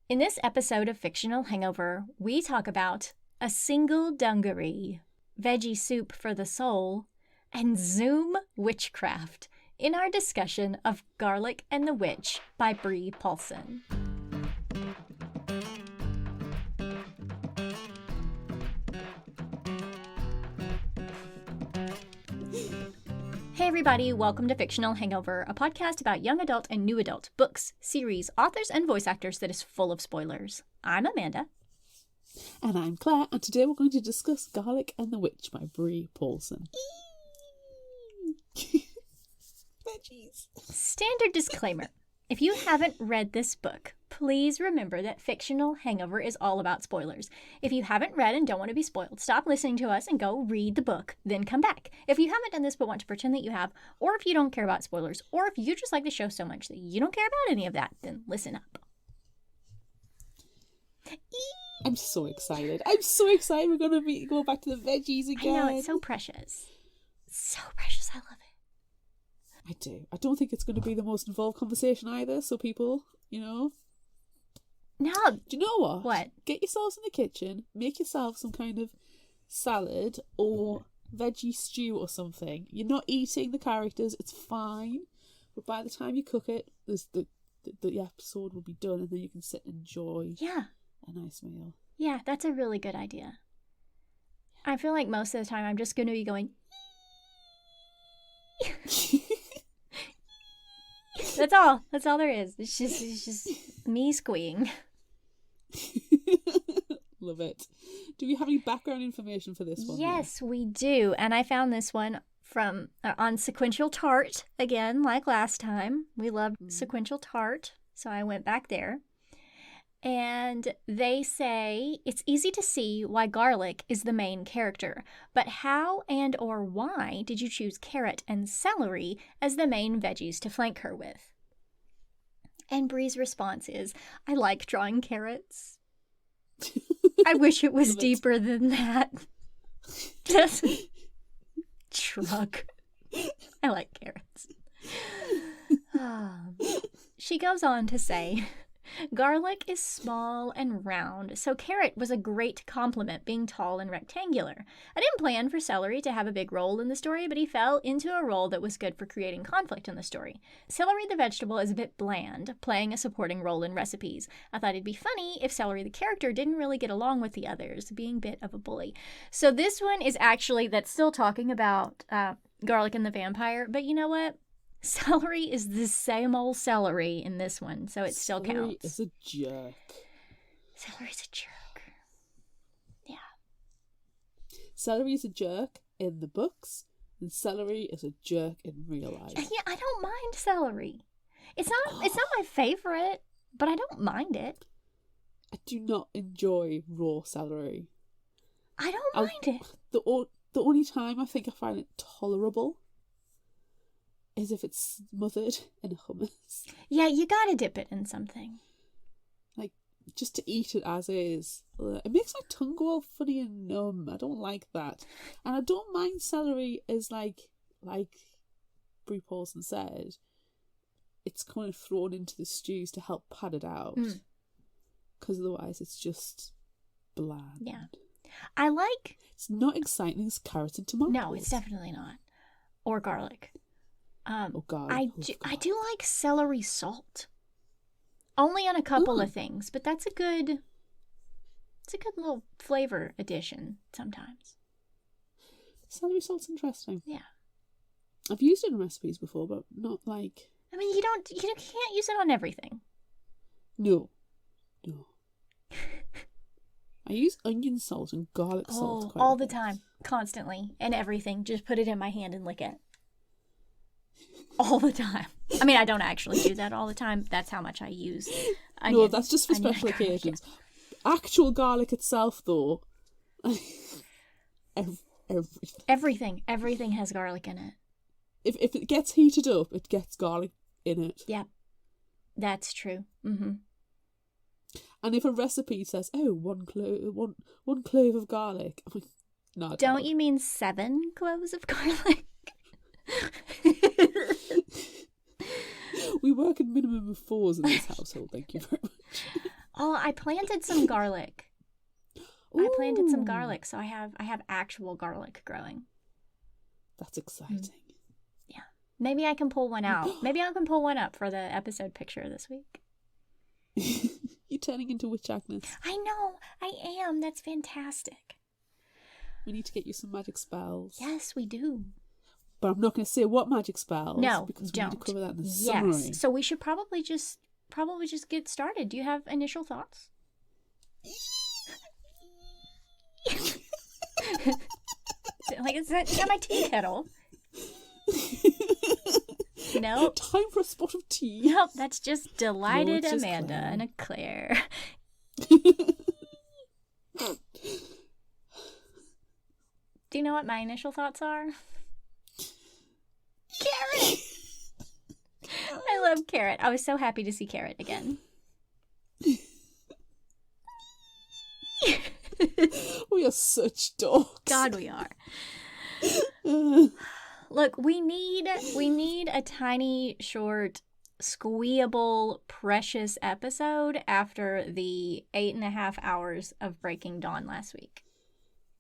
In this episode of Fictional Hangover, we talk about a single dungaree, veggie soup for the soul, and Zoom witchcraft in our discussion of Garlic and the Witch by Bree Paulsen. Hey everybody, welcome to Fictional Hangover, a podcast about young adult and new adult books, series, authors, and voice actors that is full of spoilers. I'm Amanda. And I'm Claire, and today we're going to discuss Garlic and the Witch by Bree Paulsen. Veggies. Standard disclaimer. If you haven't read this book, please remember that Fictional Hangover is all about spoilers. If you haven't read and don't want to be spoiled, stop listening to us and go read the book, then come back. If you haven't done this but want to pretend that you have, or if you don't care about spoilers, or if you just like the show so much that you don't care about any of that, then listen up. I'm so excited. We're going to go back to the veggies again. I know, it's so precious. So precious, I love it. I do. I don't think it's going to be the most involved conversation either, so people, No. Do you know what? What? Get yourselves in the kitchen, make yourself some kind of salad or veggie stew or something. You're not eating the characters, it's fine. But by the time you cook it, the episode will be done and then you can sit and enjoy a nice meal. Yeah, that's a really good idea. I feel like most of the time I'm just going to be going... That's all there is. It's just me squeeing. Love it. Do we have any background information for this one? Yes, we do. And I found this one from on Sequential Tart again, like last time. We loved Sequential Tart, so I went back there. And they say it's easy to see why Garlic is the main character, but how and or why did you choose carrot and celery as the main veggies to flank her with? And Bree's response is, I like drawing carrots. I wish it was deeper than that. Just shrug. I like carrots. She goes on to say, Garlic is small and round, so carrot was a great compliment being tall and rectangular. I didn't plan for celery to have a big role in the story, but he fell into a role that was good for creating conflict in the story. Celery the vegetable is a bit bland, playing a supporting role in recipes. I thought it'd be funny if Celery the character didn't really get along with the others, being a bit of a bully. So this one is actually, that's still talking about Garlic and the vampire, but you know what? Celery is the same old celery in this one, so it still counts. Celery is a jerk. Celery's a jerk. Yeah. Celery is a jerk in the books, and celery is a jerk in real life. Yeah, I don't mind celery. It's not my favorite, but I don't mind it. I do not enjoy raw celery. I don't mind it. The only time I think I find it tolerable is if it's smothered in hummus. Yeah, you gotta dip it in something. Like, just to eat it as is. It makes my tongue go all funny and numb. I don't like that. And I don't mind celery as, like Bree Paulsen said, it's kind of thrown into the stews to help pad it out. Because otherwise it's just bland. Yeah. It's not exciting as carrots and tomatoes. No, it's definitely not. Or garlic. Garlic. I do like celery salt. Only on a couple of things, but it's a good little flavor addition sometimes. Celery salt's interesting. Yeah. I've used it in recipes before, but not like... I mean, you can't use it on everything. No. I use onion salt and garlic salt quite all the time, constantly, and everything. Just put it in my hand and lick it. All the time. I mean, I don't actually do that all the time. That's how much I use onion. No, that's just for special occasions. Actual garlic itself, though. Everything has garlic in it. If it gets heated up, it gets garlic in it. Yeah, that's true. Mm-hmm. And if a recipe says, one clove of garlic, I'm like, no. Don't you mean 7 cloves of garlic? We work in minimum of 4s in this household, thank you very much. Oh, I planted some garlic. I planted some garlic, so I have actual garlic growing. That's exciting. Yeah. Maybe I can pull one out. Maybe I can pull one up for the episode picture this week. You're turning into Witch Agnes. I know. I am. That's fantastic. We need to get you some magic spells. Yes, we do. But I'm not going to say what magic spells. No, because don't. We need to cover that in the summary. Yes. So we should probably just get started. Do you have initial thoughts? Is that my tea kettle? No. Time for a spot of tea. Nope, that's just delighted No, it's just Amanda Claire. and a Claire. Do you know what my initial thoughts are? Carrot! I love Carrot. I was so happy to see Carrot again. We are such dogs. God, we are. Look, we need a tiny, short, squeeable, precious episode after the 8.5 hours of Breaking Dawn last week.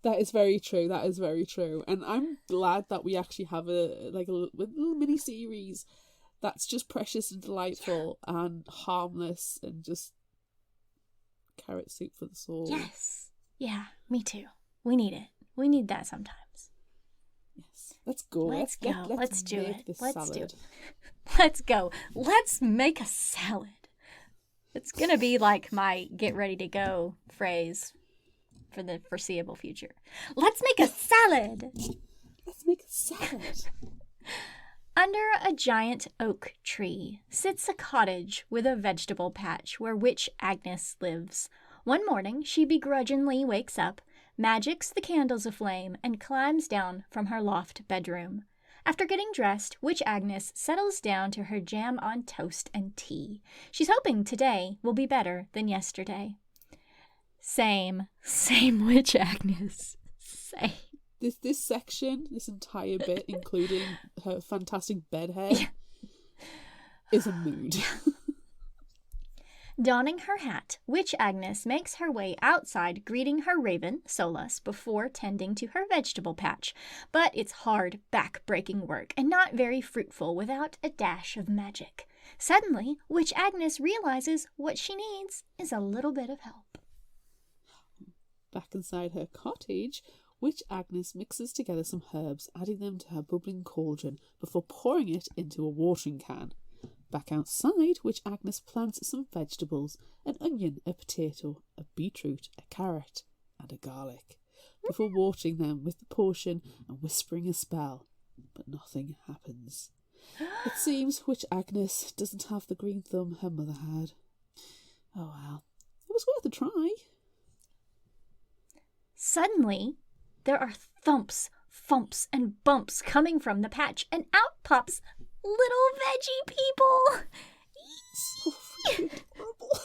That is very true. That is very true. And I'm glad that we actually have a little mini series that's just precious and delightful and harmless and just carrot soup for the soul. Yes. Yeah, me too. We need it. We need that sometimes. Yes. Let's go. Let's go. Let's do it. Let's salad. do it. Let's go. Let's make a salad. It's going to be like my get ready to go phrase for the foreseeable future. Let's make a salad. Let's make a salad. Under a giant oak tree sits a cottage with a vegetable patch where Witch Agnes lives. One morning, she begrudgingly wakes up, magics the candles aflame, and climbs down from her loft bedroom. After getting dressed, Witch Agnes settles down to her jam on toast and tea. She's hoping today will be better than yesterday. Same, Witch Agnes. Same. This section, this entire bit, including her fantastic bedhead, is a mood. Donning her hat, Witch Agnes makes her way outside, greeting her raven, Solus, before tending to her vegetable patch. But it's hard, back-breaking work, and not very fruitful without a dash of magic. Suddenly, Witch Agnes realizes what she needs is a little bit of help. Back inside her cottage, Witch Agnes mixes together some herbs, adding them to her bubbling cauldron before pouring it into a watering can. Back outside, Witch Agnes plants some vegetables, an onion, a potato, a beetroot, a carrot, and a garlic, before watering them with the potion and whispering a spell. But nothing happens. It seems Witch Agnes doesn't have the green thumb her mother had. Oh well, it was worth a try. Suddenly, there are thumps, thumps, and bumps coming from the patch, and out pops little veggie people. So freaking horrible.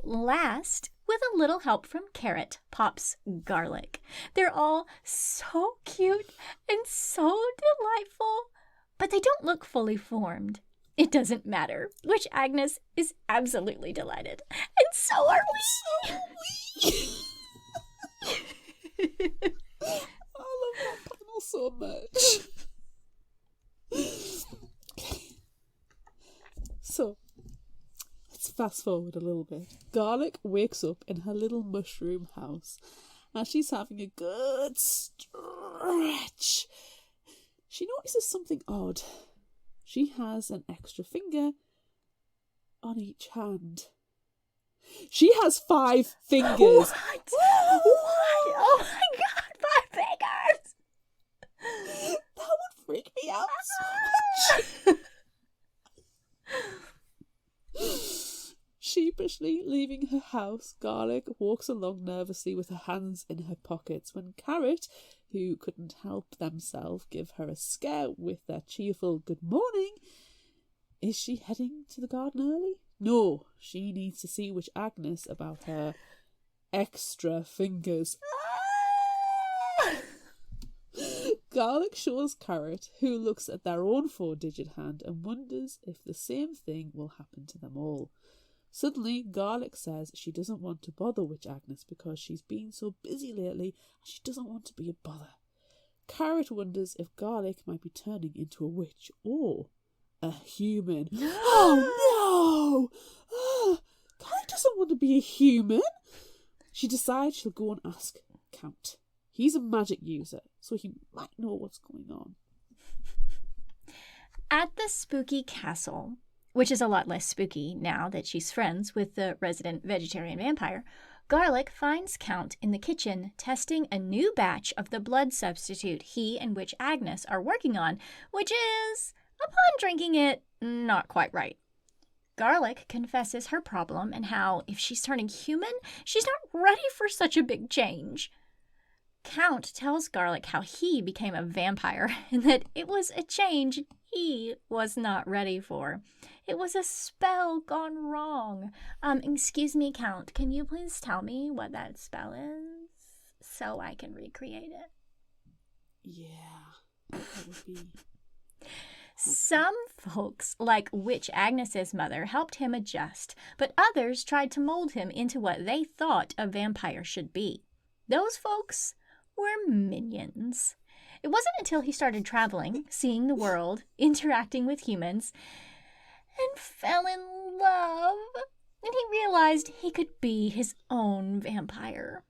Last, with a little help from Carrot, pops Garlic. They're all so cute and so delightful, but they don't look fully formed. It doesn't matter. Witch Agnes is absolutely delighted, and so are we. I love that panel so much. So, let's fast forward a little bit. Garlic wakes up in her little mushroom house and she's having a good stretch. She notices something odd. She has an extra finger on each hand. She has 5 fingers. What? Oh my god, 5 fingers! That would freak me out so much. Sheepishly leaving her house, Garlic walks along nervously with her hands in her pockets when Carrot, who couldn't help themselves, give her a scare with their cheerful good morning. Is she heading to the garden early? No, she needs to see Witch Agnes about her extra fingers. Garlic shows Carrot, who looks at their own 4-digit hand and wonders if the same thing will happen to them all. Suddenly, Garlic says she doesn't want to bother Witch Agnes because she's been so busy lately and she doesn't want to be a bother. Carrot wonders if Garlic might be turning into a witch or a human. Oh no! Garlic doesn't want to be a human. She decides she'll go and ask Count. He's a magic user, so he might know what's going on. At the spooky castle, which is a lot less spooky now that she's friends with the resident vegetarian vampire, Garlic finds Count in the kitchen testing a new batch of the blood substitute he and Witch Agnes are working on, which is, upon drinking it, not quite right. Garlic confesses her problem and how, if she's turning human, she's not ready for such a big change. Count tells Garlic how he became a vampire and that it was a change he was not ready for. It was a spell gone wrong. Excuse me, Count, can you please tell me what that spell is so I can recreate it? Yeah, that would be... Some folks, like Witch Agnes's mother, helped him adjust, but others tried to mold him into what they thought a vampire should be. Those folks were minions. It wasn't until he started traveling, seeing the world, interacting with humans, and fell in love, and he realized he could be his own vampire.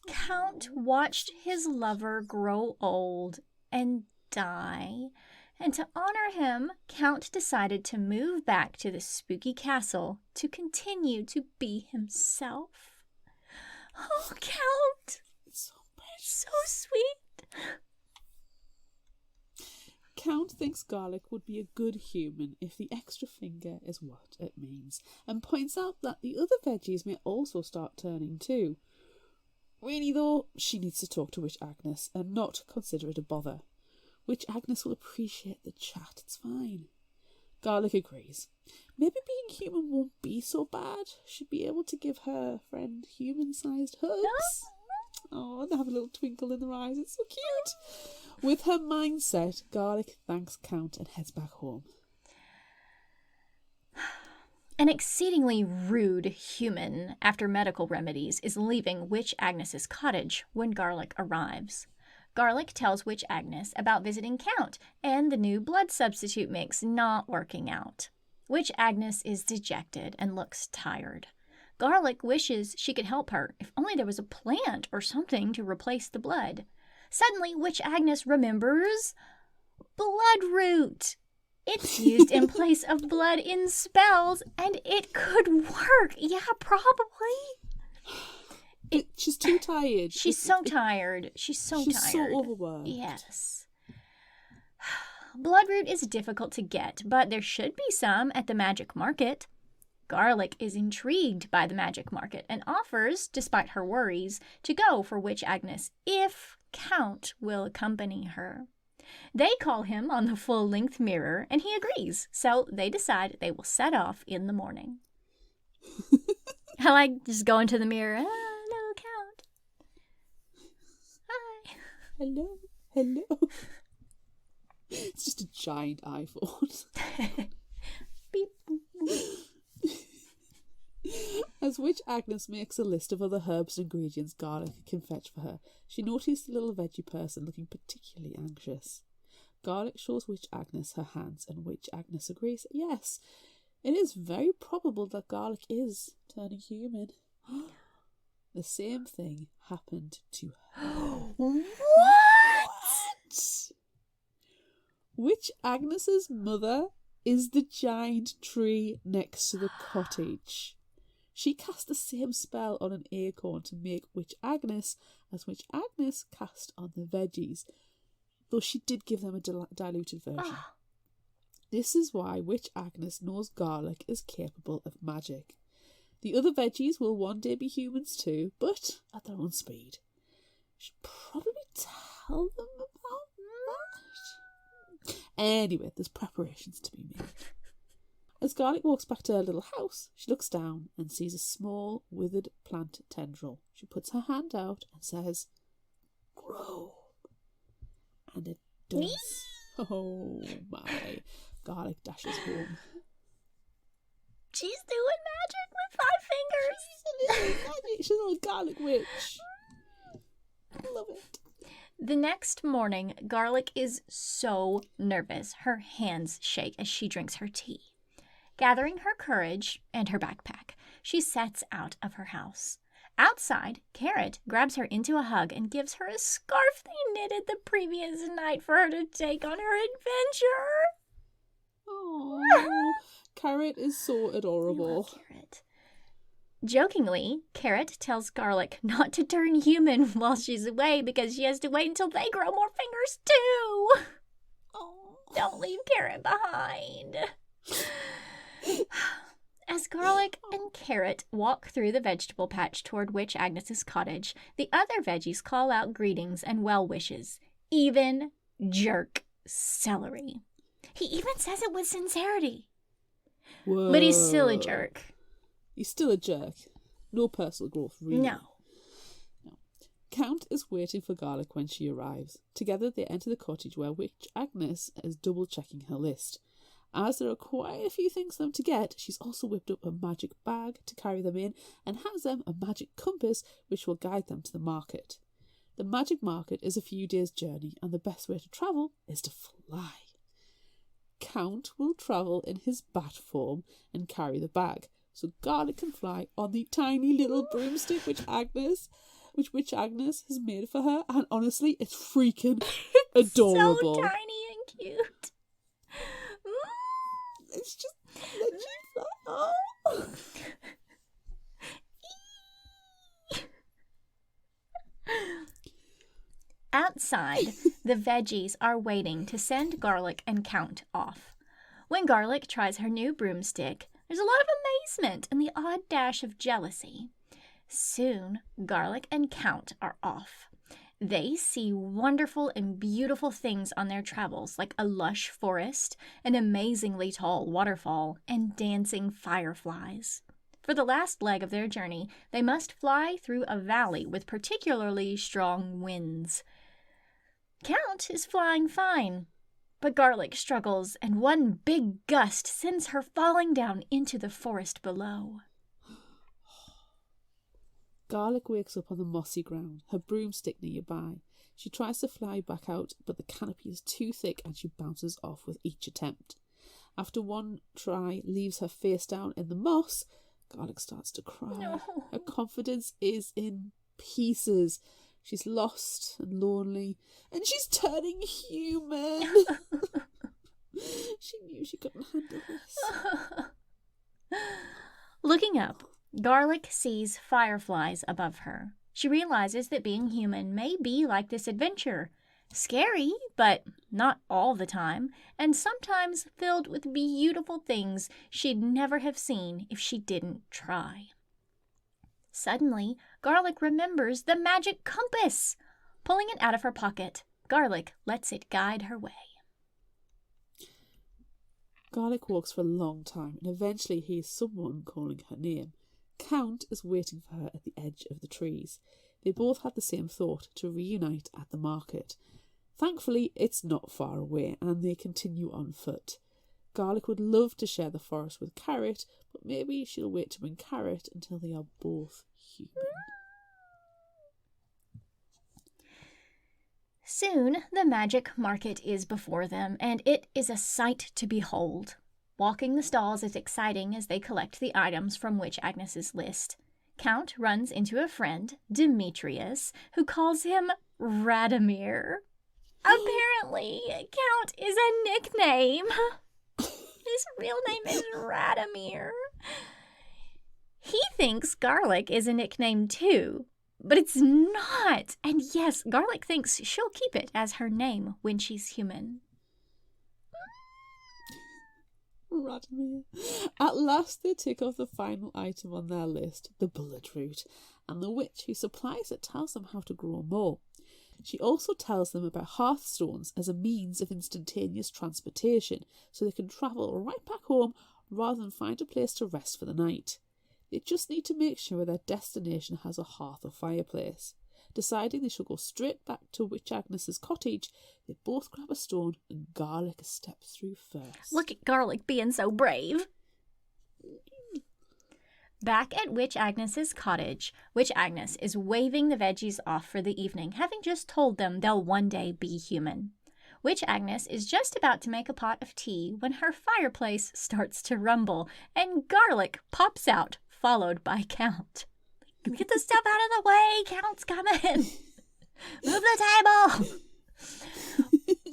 Count watched his lover grow old and die, and to honor him, Count decided to move back to the spooky castle to continue to be himself. Oh, Count! So precious. So sweet. Count thinks Garlic would be a good human if the extra finger is what it means, and points out that the other veggies may also start turning too. Really though, she needs to talk to Witch Agnes and not consider it a bother. Witch Agnes will appreciate the chat, it's fine. Garlic agrees. Maybe being human won't be so bad. She'd be able to give her friend human-sized hugs. Oh, and have a little twinkle in their eyes. It's so cute. With her mindset, Garlic thanks Count and heads back home. An exceedingly rude human, after medical remedies, is leaving Witch Agnes's cottage when Garlic arrives. Garlic tells Witch Agnes about visiting Count and the new blood substitute mix not working out. Witch Agnes is dejected and looks tired. Garlic wishes she could help her, if only there was a plant or something to replace the blood. Suddenly, Witch Agnes remembers bloodroot. It's used in place of blood in spells, and it could work. Yeah, probably. She's too tired. She's so tired. She's so overworked. Yes. Bloodroot is difficult to get, but there should be some at the magic market. Garlic is intrigued by the magic market and offers, despite her worries, to go for Witch Agnes if Count will accompany her. They call him on the full-length mirror, and he agrees, so they decide they will set off in the morning. I like just going to the mirror. Hello, Count. Hi. Hello. It's just a giant iPhone. Beep. As Witch Agnes makes a list of other herbs and ingredients Garlic can fetch for her, she notices the little veggie person looking particularly anxious. Garlic shows Witch Agnes her hands, and Witch Agnes agrees that yes, it is very probable that Garlic is turning human. The same thing happened to her. What? Witch Agnes's mother is the giant tree next to the cottage. She cast the same spell on an acorn to make Witch Agnes as Witch Agnes cast on the veggies, though she did give them a diluted version. This is why Witch Agnes knows Garlic is capable of magic. The other veggies will one day be humans too, but at their own speed. Should probably tell them about that. Anyway, there's preparations to be made. As Garlic walks back to her little house, she looks down and sees a small, withered plant tendril. She puts her hand out and says, "Grow." And it does. Oh my. Garlic dashes home. She's doing magic with 5 fingers. She's a little magic. She's a little garlic witch. Love it. The next morning, Garlic is so nervous. Her hands shake as she drinks her tea. Gathering her courage and her backpack, she sets out of her house. Outside, Carrot grabs her into a hug and gives her a scarf they knitted the previous night for her to take on her adventure. Oh, Carrot is so adorable. I love Carrot. Jokingly, Carrot tells Garlic not to turn human while she's away because she has to wait until they grow more fingers too. Oh. Don't leave Carrot behind. As Garlic and Carrot walk through the vegetable patch toward Witch Agnes's cottage, the other veggies call out greetings and well wishes. Even Jerk Celery. He even says it with sincerity. Whoa. But he's still a jerk. He's still a jerk. No personal growth, really. No. Count is waiting for Garlic when she arrives. Together they enter the cottage where Witch Agnes is double-checking her list. As there are quite a few things for them to get, she's also whipped up a magic bag to carry them in and hands them a magic compass which will guide them to the market. The magic market is a few days' journey and the best way to travel is to fly. Count will travel in his bat form and carry the bag, so Garlic can fly on the tiny little broomstick which Witch Agnes has made for her, and honestly, it's freaking adorable. So tiny and cute. It's just let you fly. Oh. Outside, the veggies are waiting to send Garlic and Count off. When Garlic tries her new broomstick, there's a lot of amazement and the odd dash of jealousy. Soon, Garlic and Count are off. They see wonderful and beautiful things on their travels, like a lush forest, an amazingly tall waterfall, and dancing fireflies. For the last leg of their journey, they must fly through a valley with particularly strong winds. Count is flying fine, but Garlic struggles, and one big gust sends her falling down into the forest below. Garlic wakes up on the mossy ground, her broomstick nearby. She tries to fly back out, but the canopy is too thick and she bounces off with each attempt. After one try leaves her face down in the moss, Garlic starts to cry. No. Her confidence is in pieces. She's lost and lonely, and she's turning human. She knew she couldn't handle this. Looking up, Garlic sees fireflies above her. She realizes that being human may be like this adventure. Scary, but not all the time, and sometimes filled with beautiful things she'd never have seen if she didn't try. Suddenly, Garlic remembers the magic compass. Pulling it out of her pocket, Garlic lets it guide her way. Garlic walks for a long time and eventually hears someone calling her name. Count is waiting for her at the edge of the trees. They both had the same thought, to reunite at the market. Thankfully, it's not far away and they continue on foot. Garlic would love to share the forest with Carrot, but maybe she'll wait to bring Carrot until they are both human. Soon, the magic market is before them, and it is a sight to behold. Walking the stalls is exciting as they collect the items from Witch Agnes's list. Count runs into a friend, Demetrius, who calls him Radomir. Apparently, Count is a nickname. His real name is Radomir. He thinks Garlic is a nickname too, but it's not. And yes, Garlic thinks she'll keep it as her name when she's human. Radomir. At last they tick off the final item on their list, the bullet root, and the witch who supplies it tells them how to grow more. She also tells them about hearthstones as a means of instantaneous transportation, so they can travel right back home rather than find a place to rest for the night. They just need to make sure their destination has a hearth or fireplace. Deciding they shall go straight back to Witch Agnes's cottage, they both grab a stone and Garlic steps through first. Look at Garlic being so brave. Back at Witch Agnes's cottage, Witch Agnes is waving the veggies off for the evening, having just told them they'll one day be human. Witch Agnes is just about to make a pot of tea when her fireplace starts to rumble and Garlic pops out, followed by Count. Get the stuff out of the way, Count's coming! Move the table!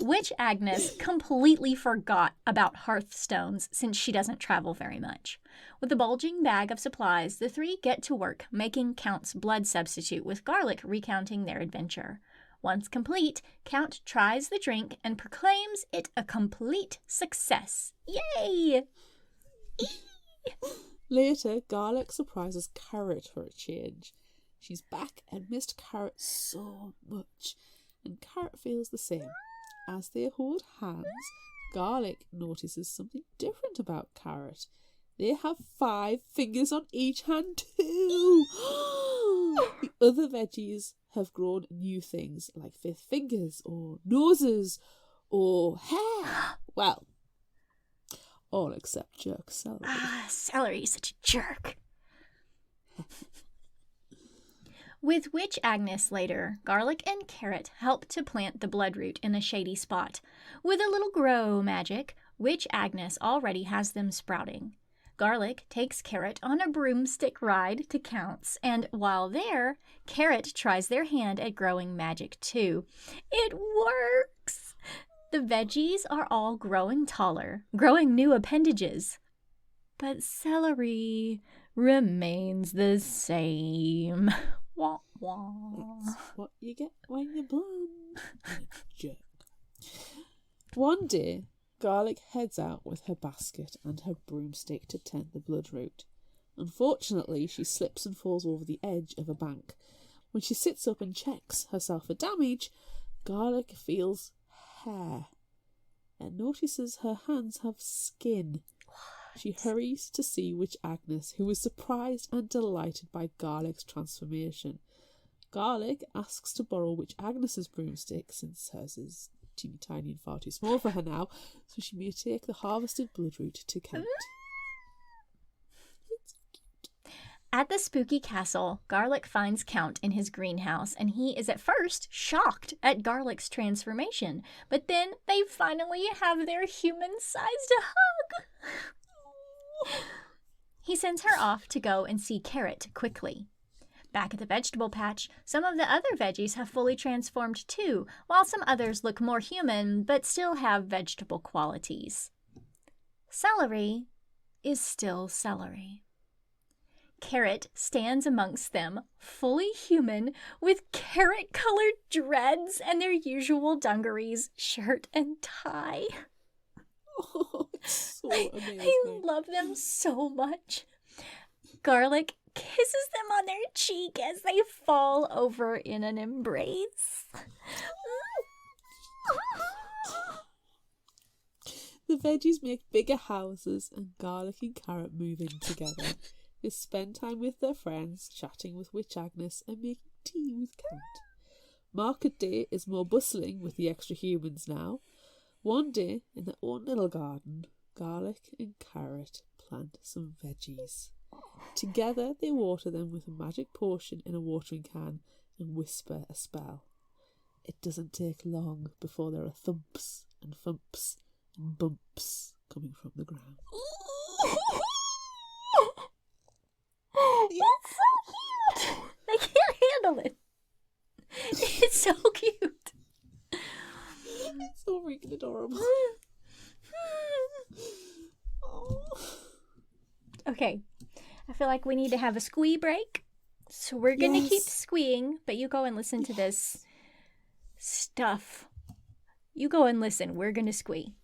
Witch Agnes completely forgot about hearthstones since she doesn't travel very much. With a bulging bag of supplies, the three get to work making Count's blood substitute, with Garlic recounting their adventure. Once complete, Count tries the drink and proclaims it a complete success. Yay! Later, Garlic surprises Carrot for a change. She's back and missed Carrot so much, and Carrot feels the same. As they hold hands, Garlic notices something different about Carrot. They have 5 fingers on each hand too! The other veggies have grown new things like 5th fingers or noses or hair. Well, all except jerk celery. Celery's such a jerk. With Witch Agnes later, Garlic and Carrot help to plant the bloodroot in a shady spot. With a little grow magic, Witch Agnes already has them sprouting. Garlic takes Carrot on a broomstick ride to Count's, and while there, Carrot tries their hand at growing magic too. It works! The veggies are all growing taller, growing new appendages. But celery remains the same. Wah, wah. That's what you get when you're blind. Jerk. One day, Garlic heads out with her basket and her broomstick to tend the bloodroot. Unfortunately, she slips and falls over the edge of a bank. When she sits up and checks herself for damage, Garlic feels hair and notices her hands have skin. She hurries to see Witch Agnes, who is surprised and delighted by Garlic's transformation. Garlic asks to borrow Witch Agnes's broomstick, since hers is teeny tiny and far too small for her now, so she may take the harvested bloodroot to Count. It's cute. At the spooky castle, Garlic finds Count in his greenhouse, and he is at first shocked at Garlic's transformation, but then they finally have their human-sized hug. He sends her off to go and see Carrot quickly. Back at the vegetable patch, some of the other veggies have fully transformed too, while some others look more human but still have vegetable qualities. Celery is still celery. Carrot stands amongst them, fully human, with carrot-colored dreads and their usual dungarees, shirt and tie. Oh, it's so amazing. I love them so much. Garlic kisses them on their cheek as they fall over in an embrace. The veggies make bigger houses, and Garlic and Carrot move in together. They spend time with their friends, chatting with Witch Agnes and making tea with Count. Market day is more bustling with the extra humans now. One day, in their own little garden, Garlic and Carrot plant some veggies. Together, they water them with a magic potion in a watering can and whisper a spell. It doesn't take long before there are thumps and thumps and bumps coming from the ground. It's so cute! I can't handle it. It's so cute. It's so freaking adorable. Okay, I feel like we need to have a squee break. So we're going to keep squeeing, but you go and listen to this stuff. You go and listen. We're going to squee.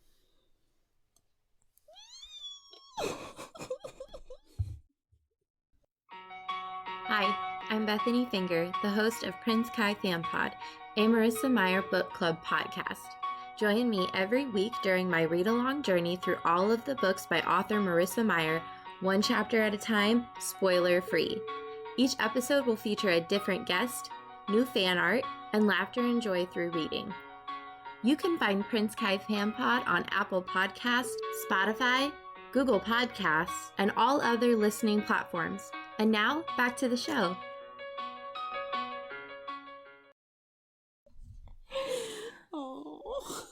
Hi, I'm Bethany Finger, the host of Prince Kai Fan Pod, a Marissa Meyer Book Club podcast. Join me every week during my read-along journey through all of the books by author Marissa Meyer, one chapter at a time, spoiler-free. Each episode will feature a different guest, new fan art, and laughter and joy through reading. You can find Prince Kai Fan Pod on Apple Podcasts, Spotify, Google Podcasts, and all other listening platforms. And now, back to the show. Oh.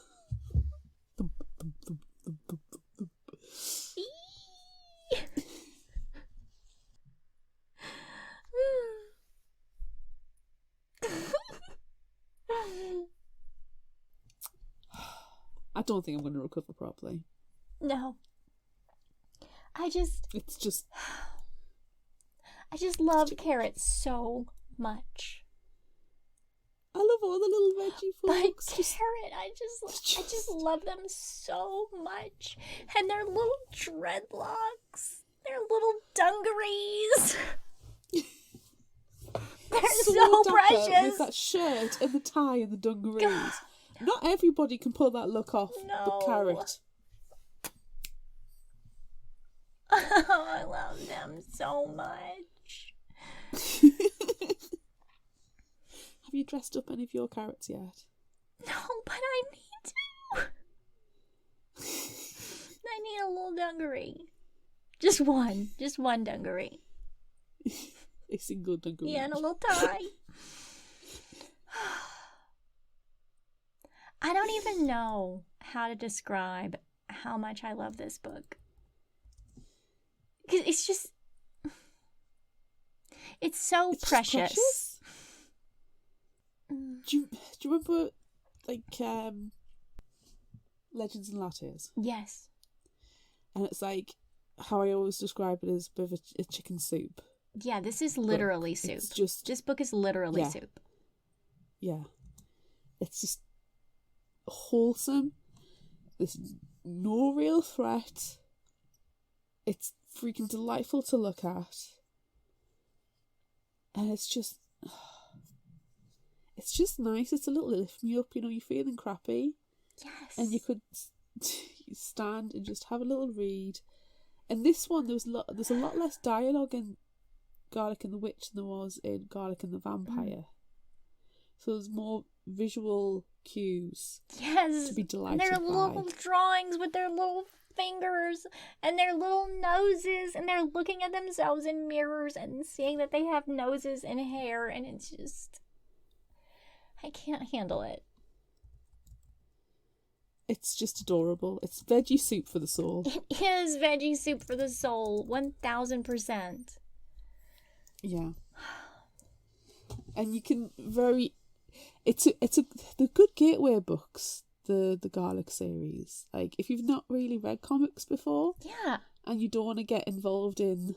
I don't think I'm going to recover properly. No. I just love carrots so much. I love all the little veggie folks. But carrot, I just love them so much. And their little dreadlocks, their little dungarees. They're so precious. With that shirt and the tie and the dungarees. Not everybody can pull that look off. No. But carrot. Oh, I love them so much. Have you dressed up any of your carrots yet? No, but I need to. I need a little dungaree. Just one dungaree. A single dungaree. Yeah, and a little tie. I don't even know how to describe how much I love this book. Because it's so precious. Do you remember, like, Legends and Lattes? Yes. And it's like, how I always describe it as a bit of a chicken soup. Yeah, this is literally soup. This book is literally soup. Yeah. It's just wholesome. There's no real threat. It's freaking delightful to look at. And it's just nice. It's a little lift me up, you're feeling crappy. Yes. And you could stand and just have a little read. And this one, there's a lot less dialogue in Garlic and the Witch than there was in Garlic and the Vampire. So there's more visual cues. Yes. To be delighted and their by. little drawings with their little fingers and their little noses, and they're looking at themselves in mirrors and seeing that they have noses and hair, and it's just, I can't handle it. It's just adorable. It's veggie soup for the soul. It is veggie soup for the soul, 1000%. Yeah. And you can they're good gateway books, the Garlic series. Like, if you've not really read comics before, yeah, and you don't want to get involved in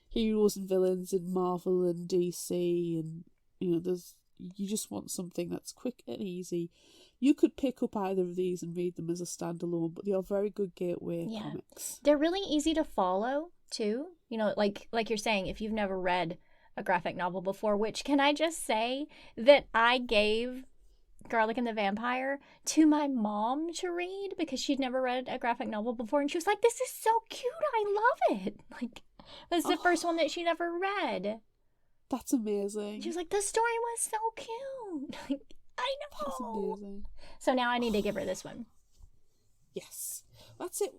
heroes and villains in Marvel and DC, and you just want something that's quick and easy, you could pick up either of these and read them as a standalone, but they are very good gateway comics. They're really easy to follow too. Like you're saying, if you've never read a graphic novel before, which, can I just say that I gave Garlic and the Vampire to my mom to read because she'd never read a graphic novel before, and she was like, "This is so cute, I love it." Like, that's the first one that she'd ever read. That's amazing. She was like, "The story was so cute." Like, I know. That's amazing. So now I need to give her this one. Yes, that's it.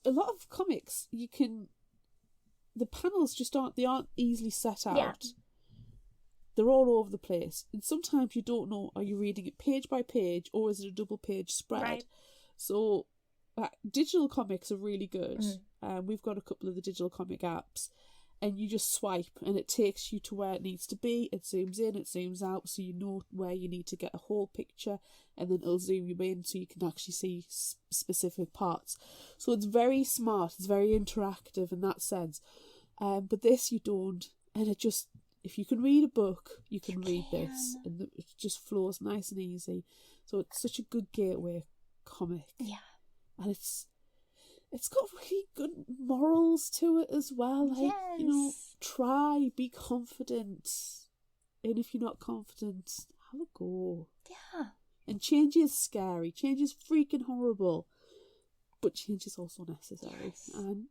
A lot of comics, the panels just aren't easily set out. Yeah. They're all over the place, and sometimes you don't know, are you reading it page by page or is it a double page spread? Right. So digital comics are really good. We've got a couple of the digital comic apps, and you just swipe and it takes you to where it needs to be. It zooms in, it zooms out, so you know where you need to get a whole picture, and then it'll zoom you in so you can actually see specific parts. So it's very smart, it's very interactive in that sense. But this you don't, and it just, if you can read a book, you can read this, and it just flows nice and easy. So it's such a good gateway comic. Yeah. And it's got really good morals to it as well. Like, try, be confident. And if you're not confident, have a go. Yeah. And change is scary. Change is freaking horrible. But change is also necessary. Yes. And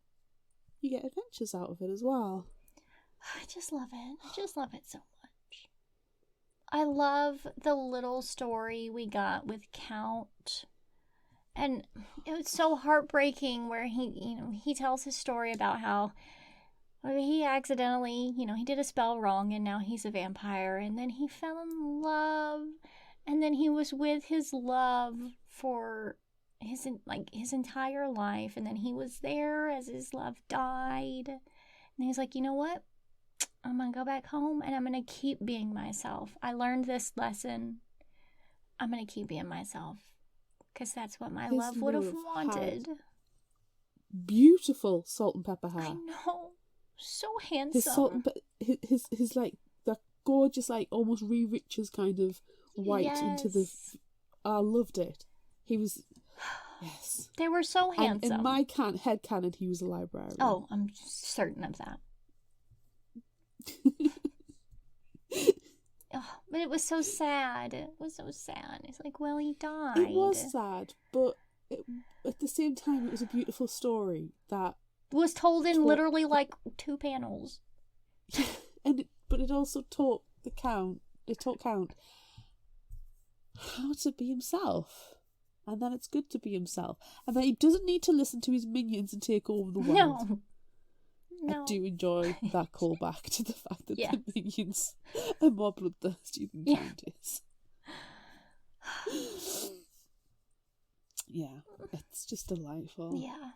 you get adventures out of it as well. I just love it. I just love it so much. I love the little story we got with Count And it was so heartbreaking where he tells his story about how he accidentally, he did a spell wrong and now he's a vampire. And then he fell in love. And then he was with his love for his entire life. And then he was there as his love died. And he's like, you know what? I'm going to go back home and I'm going to keep being myself. I learned this lesson. I'm going to keep being myself. Because that's what my love would have wanted. Beautiful salt and pepper hair. I know. So handsome. His salt and his like that gorgeous, like almost Riches kind of white into the. I loved it. He was. Yes. They were so handsome. And in my head canon, he was a librarian. Oh, I'm certain of that. Oh, but it was so sad. It was so sad. It's like, well, he died. It was sad, but at the same time, it was a beautiful story that was told in literally like 2 panels. But it also taught Count how to be himself. And that it's good to be himself. And that he doesn't need to listen to his minions and take over the world. No. I do enjoy that callback to the fact that the minions are more bloodthirsty than Count is. Yeah, it's just delightful. Yeah.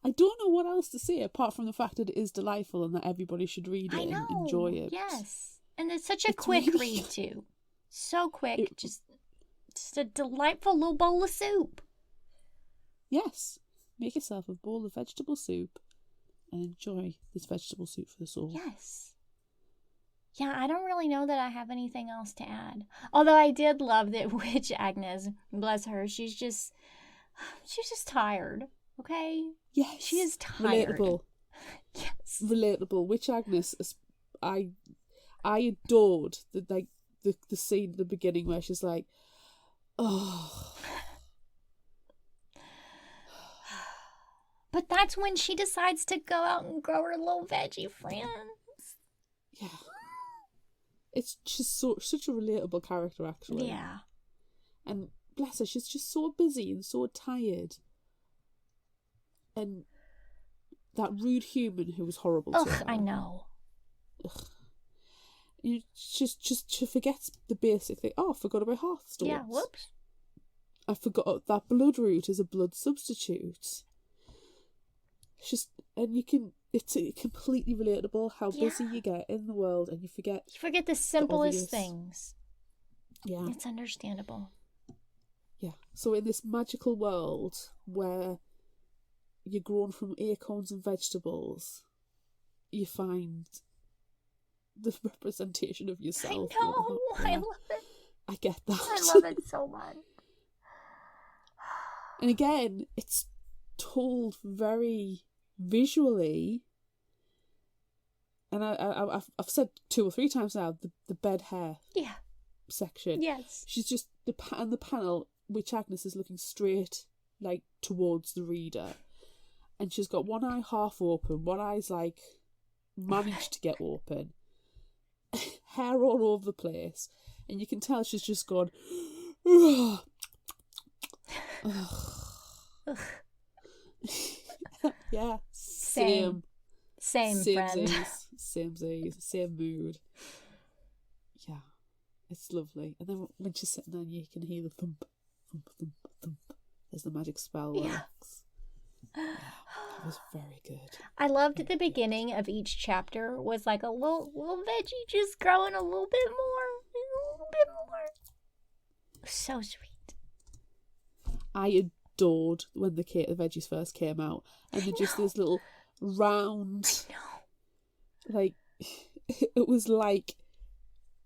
I don't know what else to say apart from the fact that it is delightful and that everybody should read it and enjoy it. Yes. And it's such a quick read too. So quick. Just a delightful little bowl of soup. Yes. Make yourself a bowl of vegetable soup and enjoy this vegetable soup for the soul. Yes. Yeah, I don't really know that I have anything else to add. Although I did love that Witch Agnes, bless her, she's just tired, okay? Yes. She is tired. Relatable. Yes. Relatable. Witch Agnes, I adored the scene at the beginning where she's like, oh. But that's when she decides to go out and grow her little veggie friends. Yeah. It's just such a relatable character, actually. Yeah. And bless her, she's just so busy and so tired. And that rude human who was horrible to her. I know. Ugh. She forgets the basic thing. Oh, I forgot about hearthstones. Yeah, whoops. I forgot that bloodroot is a blood substitute. It's completely relatable how busy you get in the world and you forget the simplest things. Yeah. It's understandable. Yeah. So in this magical world where you're grown from acorns and vegetables, you find the representation of yourself. I know. Yeah. I love it. I get that. I love it so much. And again, it's told very visually, and I've said 2 or 3 times now the bed hair section. Yes, she's just the panel which Agnes is looking straight like towards the reader, and she's got one eye half open, one eye's like managed to get open, hair all over the place, and you can tell she's just gone. Ugh. Ugh. Yeah, same friend. Same mood. Yeah, it's lovely. And then when she's sitting there, you can hear the thump, thump, thump, thump as the magic spell works. Yeah, it was very good. I loved at the beginning of each chapter was like a little veggie just growing a little bit more. So sweet. I adored when the veggies first came out, and they're just this little round. I know. Like it was like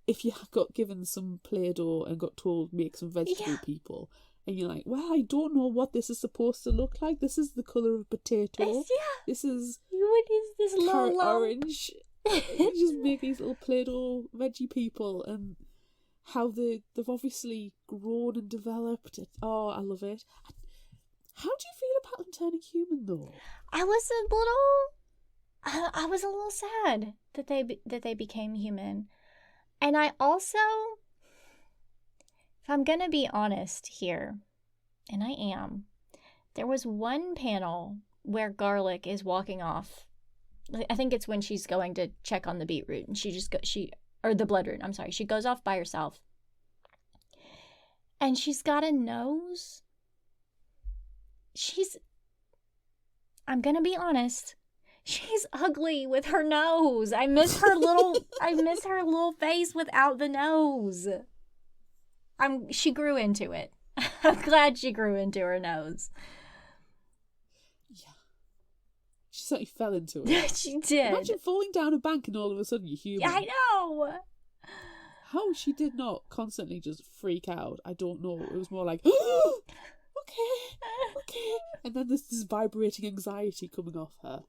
if you got given some Play-Doh and got told make some vegetable people, and you're like, well, I don't know what this is supposed to look like. This is the colour of potato. This is what is this little orange? You just make these little Play-Doh veggie people, and how they've obviously grown and developed. Oh, I love it. How do you feel about them turning human, though? I was a little sad that they became human, and I also, if I'm gonna be honest here, and I am, There was one panel where Garlic is walking off. I think it's when she's going to check on the beetroot, and or the bloodroot. I'm sorry. She goes off by herself, and she's got a nose. I'm gonna be honest. She's ugly with her nose. I miss her little face without the nose. She grew into it. I'm glad she grew into her nose. Yeah. She certainly fell into it. She did. Imagine falling down a bank and all of a sudden you're human. I know. How she did not constantly just freak out, I don't know. It was more like, oh, okay. And then there's this vibrating anxiety coming off her.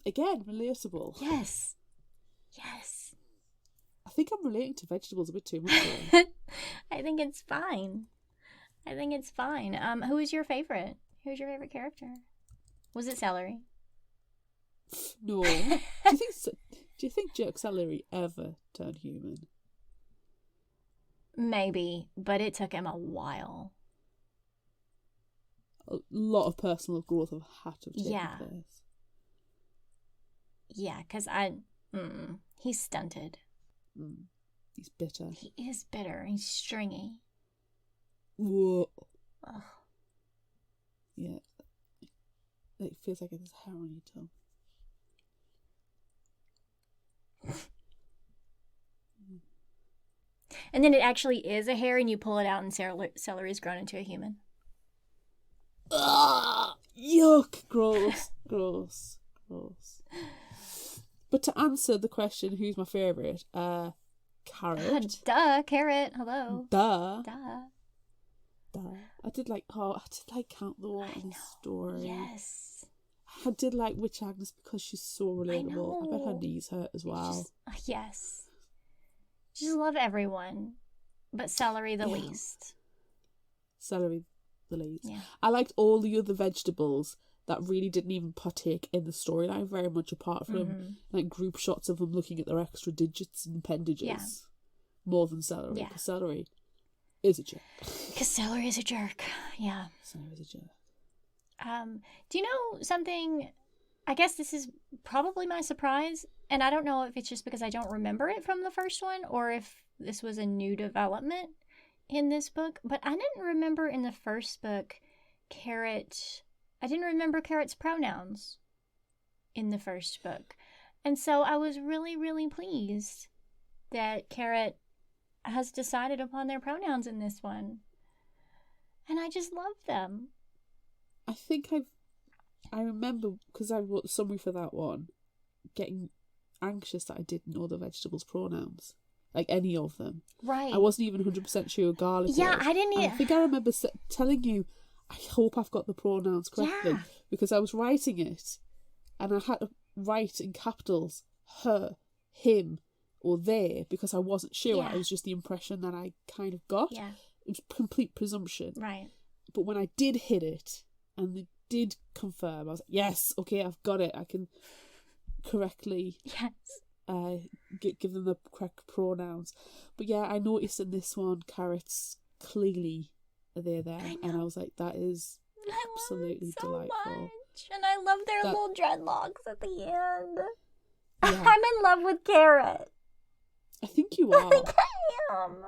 Again, relatable. Yes. I think I'm relating to vegetables a bit too much here. I think it's fine. Who is your favorite? Who's your favorite character? Was it Celery? No. Do you think Jerk Celery ever turned human? Maybe, but it took him a while. A lot of personal growth have had to have taken place. Yeah, because he's stunted. He's bitter. He is bitter. He's stringy. Whoa. Ugh. Yeah. It feels like there's hair on your tongue. And then it actually is a hair, and you pull it out, and celery is grown into a human. Ugh, yuck! Gross. But to answer the question, who's my favourite? Carrot. Duh, Carrot. Hello. Duh. I did like Count the Wall in his story. Yes. I did like Witch Agnes because she's so relatable. I bet her knees hurt as well. Yes. Just love everyone, but Celery the least. Celery the least. Yeah. I liked all the other vegetables that really didn't even partake in the storyline very much, apart from like group shots of them looking at their extra digits and appendages, more than Celery. Because Celery is a jerk. Because Celery is a jerk. Yeah. Celery is a jerk. Do you know something? I guess this is probably my surprise, and I don't know if it's just because I don't remember it from the first one, or if this was a new development in this book, but I didn't remember in the first book I didn't remember Carrot's pronouns in the first book. And so I was really, really pleased that Carrot has decided upon their pronouns in this one. And I just love them. I think I remember, because I wrote the summary for that one, getting anxious that I didn't know the vegetables' pronouns. Like any of them. Right. I wasn't even 100% sure Garlic was. I didn't I think I remember telling you, I hope I've got the pronouns correctly. Because I was writing it, and I had to write in capitals, her, him, or they, because I wasn't sure. It was just the impression that I kind of got. Yeah. It was complete presumption. Right. But when I did hit it, and they did confirm, I was like, yes, okay, I've got it. I can correctly give them the correct pronouns. But yeah, I noticed in this one, Carrots clearly are there, and I was like, that is absolutely delightful. Much. And I love their little dreadlocks at the end. Yeah. I'm in love with Carrot. I think you are. I think I am.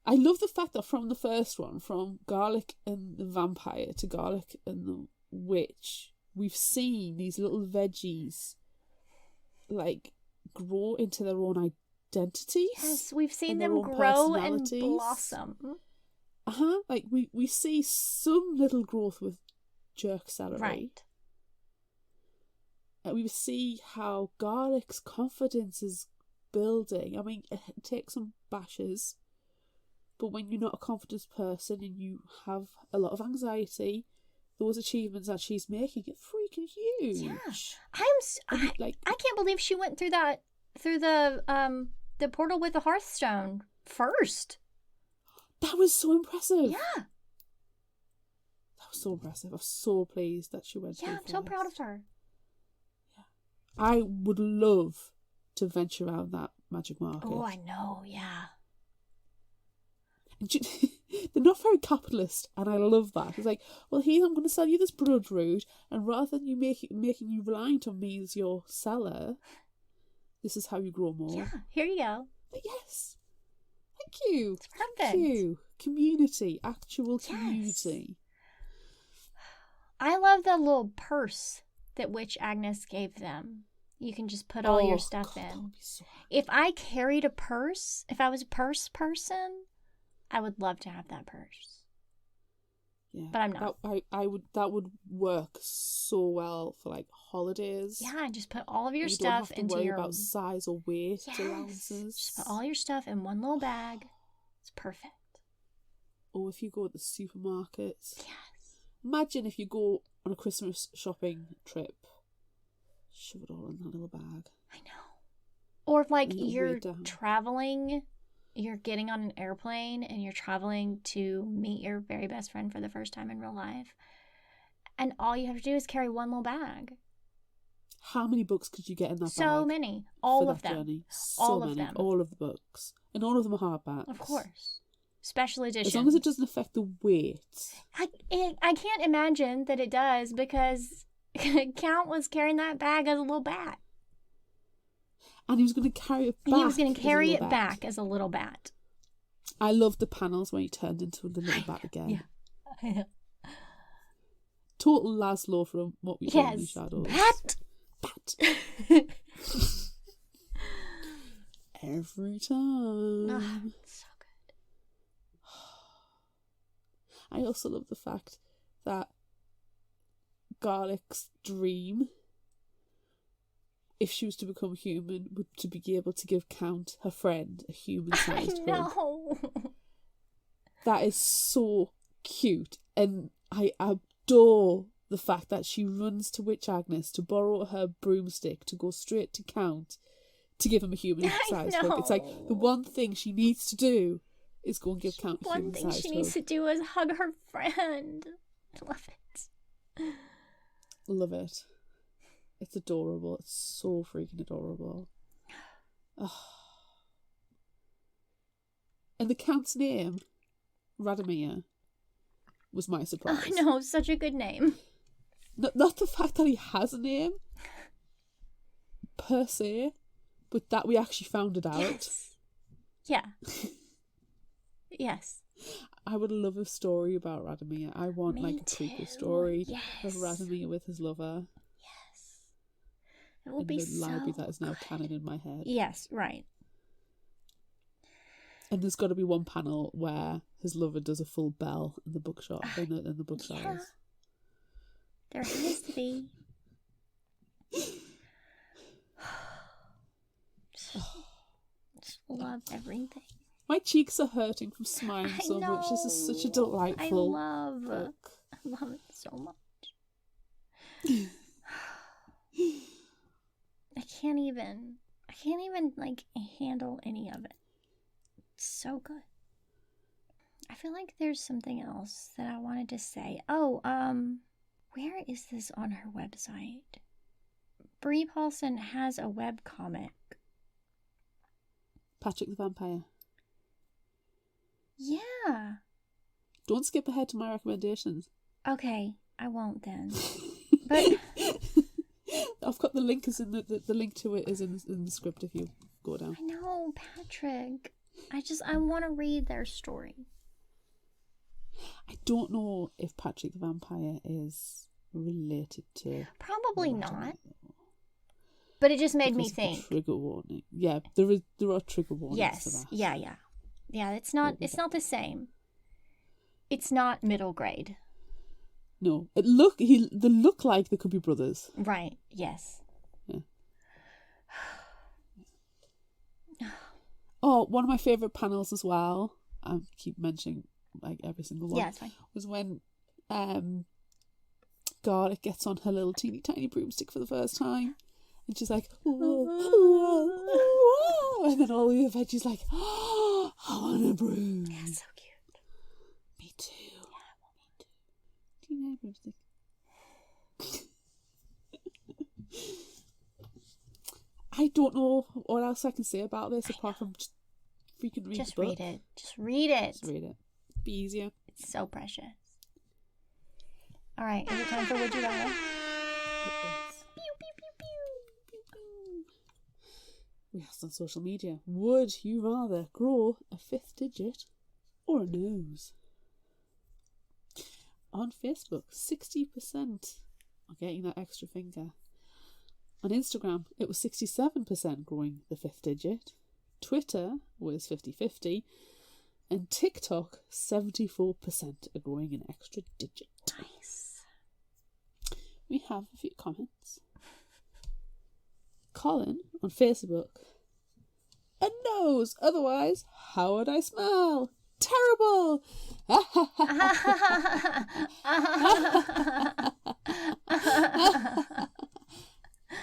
I love the fact that from the first one, from Garlic and the vampire to Garlic and the witch, we've seen these little veggies like grow into their own identities. Yes, we've seen them grow and blossom. Like we see some little growth with Jerk Celery. Right. And we see how Garlic's confidence is building. I mean, it takes some bashes, but when you're not a confident person and you have a lot of anxiety, those achievements that she's making are freaking huge. Yeah, I can't believe she went through the portal with the Hearthstone first. That was so impressive. Yeah, that was so impressive. I'm so pleased that she went through I'm so proud of her. Yeah, I would love to venture around that magic market. Oh, I know. Yeah. they're not very capitalist, and I love that. It's like, well, here I'm going to sell you this bloodroot, and rather than you making you reliant on me as your seller, this is how you grow more. Yeah, here you go. But yes, thank you. It's perfect. Thank you. Community, actual community. I love the little purse that Witch Agnes gave them. You can just put all your stuff in. That would be so If I carried a purse, if I was a purse person, I would love to have that purse. Yeah, but I'm not. That would work so well for like holidays. Yeah, and just put all of your you stuff don't have to into worry your about size or weight Yes. allowances. Just put all your stuff in one little bag. It's perfect. Or if you go to the supermarkets. Yes. Imagine if you go on a Christmas shopping trip. Shove it all in that little bag. I know. Or if, like, And it'll you're weigh down. traveling, you're getting on an airplane and you're traveling to meet your very best friend for the first time in real life. And all you have to do is carry one little bag. How many books could you get in that bag? So many. All for of that them. journey? So All many. of them. All of the books. And all of them are hardbacks. Of course. Special edition. As long as it doesn't affect the weight. I can't imagine that it does, because Count was carrying that bag as a little bat. And he was going to carry it back. And he was going to as a carry little it bat. back as a little bat. I love the panels when he turned into the little bat again. Yeah. Total Laszlo from What We Do in the Yes. Shadows. Bat! Every time. Oh, so good. I also love the fact that Garlic's dream, if she was to become human, would to be able to give Count, her friend, a human-sized I hug. know. That is so cute, and I adore the fact that she runs to Witch Agnes to borrow her broomstick to go straight to Count to give him a human-sized I hug. It's like the one thing she needs to do is go and give Count a One human-sized thing hug. she needs to do is hug her friend. I love it. Love it. It's adorable. It's so freaking adorable. Oh. And the Count's name, Radomir, was my surprise. I know, such a good name. Not the fact that he has a name, per se, but that we actually found it out. Yes. Yeah. Yes. I would love a story about Radomir. I want Me like a too. prequel story Yes. of Radomir with his lover. Yes. It will In be the so library that is now good. canon in my head. Yes, right. And there's got to be one panel where his lover does a full bell in the bookshop, in the bookshelves. Yeah. There has to be. Just love everything. My cheeks are hurting from smiling I so much. This is such a know. delightful I book. love it so much. I can't even like handle any of it. It's so good. I feel like there's something else that I wanted to say. Oh, where is this on her website? Bree Paulsen has a webcomic. Patrick the Vampire. Yeah. Don't skip ahead to my recommendations. Okay, I won't then. But I've got the link is in the link to it is in the script if you go down. I know, Patrick. I want to read their story. I don't know if Patrick the Vampire is related to. Probably not. But it just made me because of the think. Trigger warning. Yeah, there are trigger warnings for Yes. that. Yeah. Yeah, it's not the same. It's not middle grade. No, they look like they could be brothers. Right. Yes. Yeah. Oh, one of my favourite panels as well, I keep mentioning like every single one, Yeah, it's fine. was when Garlic gets on her little teeny tiny broomstick for the first time. And she's like, whoa, whoa, whoa. And then all the other veggies like, oh, I want a broom. Yeah, it's so cute. Me too. Yeah, me too. Teeny broomstick. I don't know what else I can say about this apart from just freaking read Just the book. read it. Just read it. Just read it. be easier. It's so precious. All right, is it time for Would You Rather? It is. Pew, pew, pew, pew. We asked on social media, would you rather grow a 5th digit or a nose? On Facebook, 60% are getting that extra finger. On Instagram, it was 67% growing the 5th digit. Twitter was 50-50. And TikTok, 74% are growing an extra digit. Nice. We have a few comments. Colin on Facebook. A nose, otherwise, how would I smell? Terrible!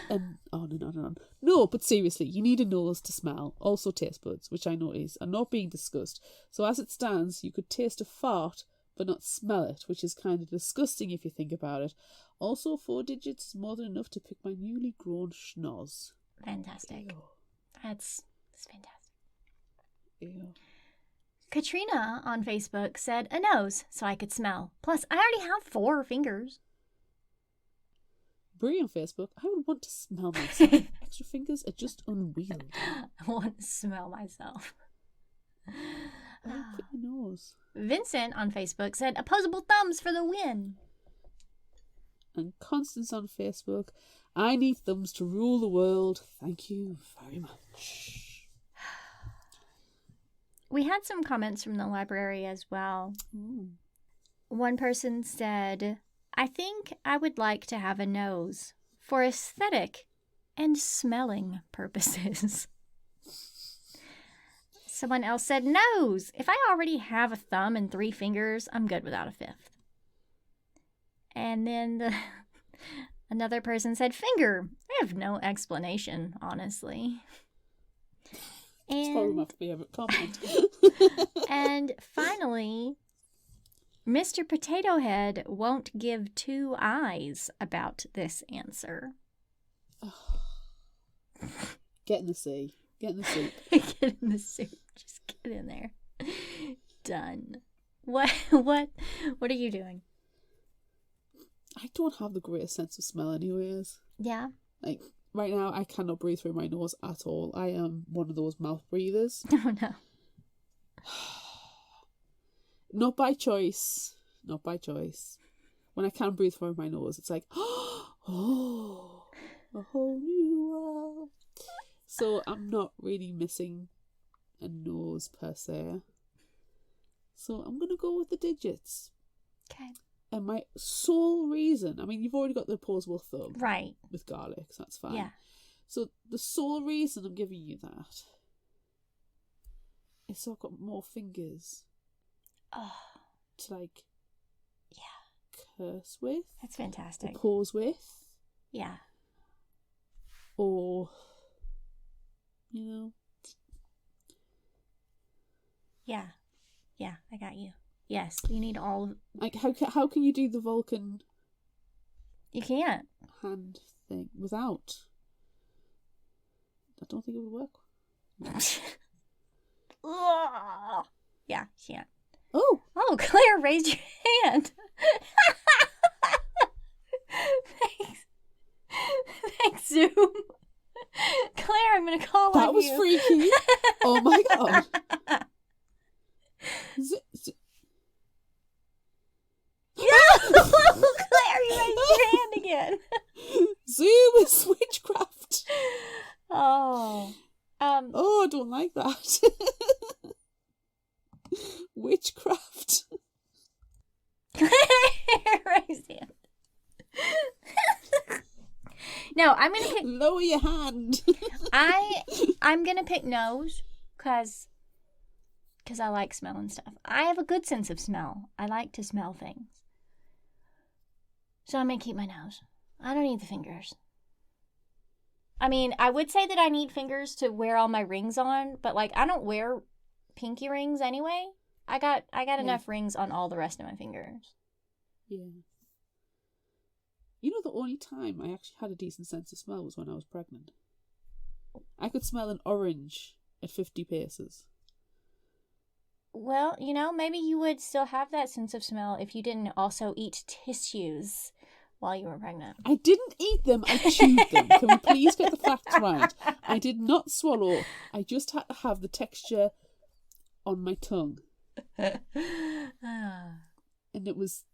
And on and on and on. No, but seriously, you need a nose to smell. Also taste buds, which I notice are not being discussed. So as it stands, you could taste a fart, but not smell it, which is kind of disgusting if you think about it. Also, 4 digits is more than enough to pick my newly grown schnoz. Fantastic. Ew. That's fantastic. Ew. Katrina on Facebook said a nose so I could smell. Plus, I already have 4 fingers. Bree on Facebook, I would want to smell myself. Extra fingers are just unwieldy. I want to smell myself. Pick your nose. Vincent on Facebook said opposable thumbs for the win. And Constance on Facebook, I need thumbs to rule the world. Thank you very much. We had some comments from the library as well. Ooh. One person said, I think I would like to have a nose for aesthetic and smelling purposes. Someone else said nose. If I already have a thumb and 3 fingers, I'm good without a 5th. And then another person said finger. I have no explanation, honestly. It's probably my favourite comment. And finally, Mr. Potato Head won't give 2 eyes about this answer. Get in the sea. Get in the soup. Get in the soup. Just get in there. Done. What are you doing? I don't have the greatest sense of smell anyways. Yeah. Like, right now, I cannot breathe through my nose at all. I am one of those mouth breathers. Oh, no. Not by choice. Not by choice. When I can breathe through my nose, it's like, oh, a whole new world. So I'm not really missing a nose per se. So I'm going to go with the digits. Okay. And my sole reason, I mean, you've already got the opposable thumb. Right. With garlic, so that's fine. Yeah. So the sole reason I'm giving you that is so I've got more fingers. Oh. To, like, yeah, curse with. That's fantastic. Or pause with. Yeah. Or, you know. Yeah. Yeah, I got you. Yes, you need all. Like, how can you do the Vulcan? You can't. Hand thing without? I don't think it would work. Yeah, you can't. Oh, Claire, raise your hand. Thanks, Zoom. Claire, I'm gonna call that on was you. freaky. Oh my god. Claire, you raised your hand again. Zoom is witchcraft. Oh, I don't like that. Witchcraft. Claire, raise your hand. No, I'm gonna pick. Lower your hand. I'm gonna pick nose because I like smelling stuff. I have a good sense of smell. I like to smell things. So I'm gonna keep my nose. I don't need the fingers. I mean, I would say that I need fingers to wear all my rings on, but like I don't wear pinky rings anyway. I got enough rings on all the rest of my fingers. Yeah. You know, the only time I actually had a decent sense of smell was when I was pregnant. I could smell an orange at 50 paces. Well, maybe you would still have that sense of smell if you didn't also eat tissues while you were pregnant. I didn't eat them, I chewed them. Can we please get the facts right? I did not swallow. I just had to have the texture on my tongue. And it was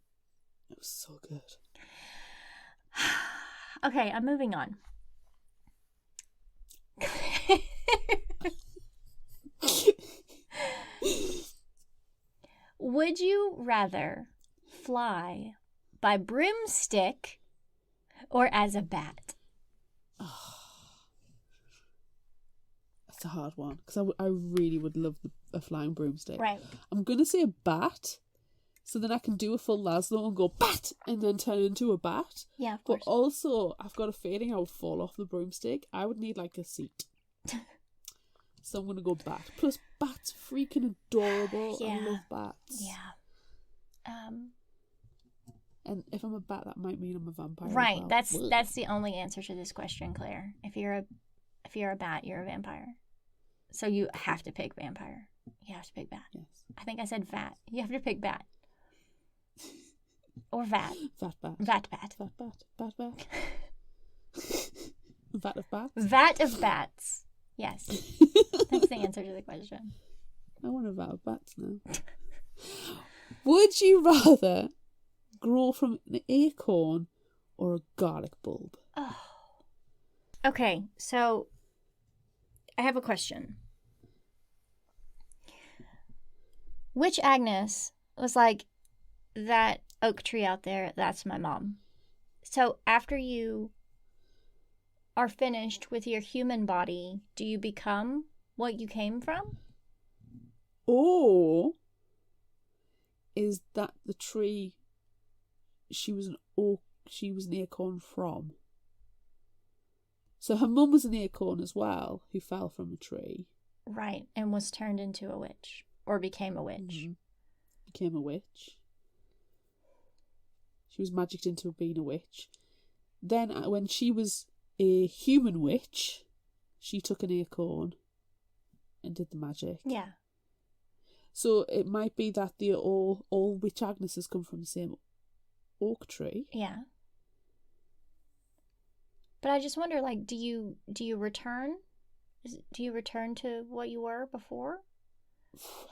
so good. Okay, I'm moving on. Would you rather fly by broomstick or as a bat? That's a hard one because I really would love a flying broomstick. Right. I'm going to say a bat so then I can do a full Laszlo and go bat and then turn into a bat. Yeah, of course. But also, I've got a feeling I would fall off the broomstick. I would need like a seat. So I'm going to go bat. Plus, bats freaking adorable. Yeah. I love bats. Yeah. And if I'm a bat, that might mean I'm a vampire. Right. As well. That's the only answer to this question, Claire. If you're a bat, you're a vampire. So you have to pick vampire. You have to pick bat. Yes. I think I said vat. You have to pick bat. Or vat. Vat bat. Vat bat. Vat bat. Bat bat. Vat of bats. Vat of bats. Yes. That's the answer to the question. I want a vat of bats now. Would you rather grow from an acorn or a garlic bulb? Oh. Okay, so I have a question. Which Agnes was like, that oak tree out there, that's my mom? So after you are finished with your human body, do you become what you came from? Or is that the tree she was an acorn from? So her mum was an acorn as well, who fell from a tree. Right, and was turned into a witch. Or became a witch. Mm-hmm. Became a witch. She was magicked into being a witch. Then when she was a human witch, she took an acorn and did the magic. Yeah. So it might be that all witch Agneses come from the same oak tree. Yeah. But I just wonder, like, do you return? Do you return to what you were before?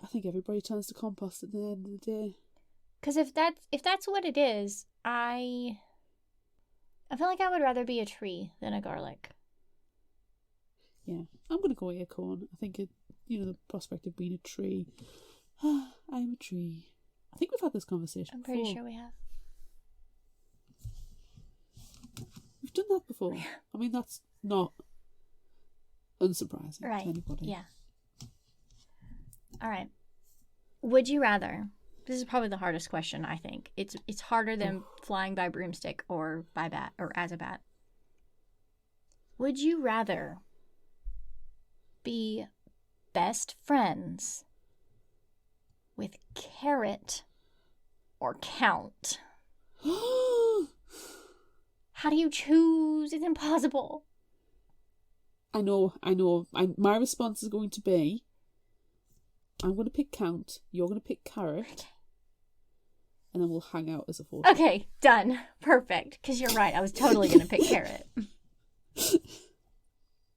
I think everybody turns to compost at the end of the day. Because if that's what it is, I feel like I would rather be a tree than a garlic. Yeah, I'm going to go acorn. I think the prospect of being a tree. I am a tree. I think we've had this conversation I'm pretty before. sure we have. We've done that before. Yeah. I mean, that's not unsurprising Right. to anybody. Yeah. All right. Would you rather? This is probably the hardest question, I think. It's harder than flying by broomstick or by bat or as a bat. Would you rather be best friends with Carrot or Count? How do you choose? It's impossible. I know. My response is going to be, I'm going to pick Count, you're going to pick Carrot, Okay. and then we'll hang out as a foursome. Okay, done. Perfect. Because you're right. I was totally going to pick Carrot.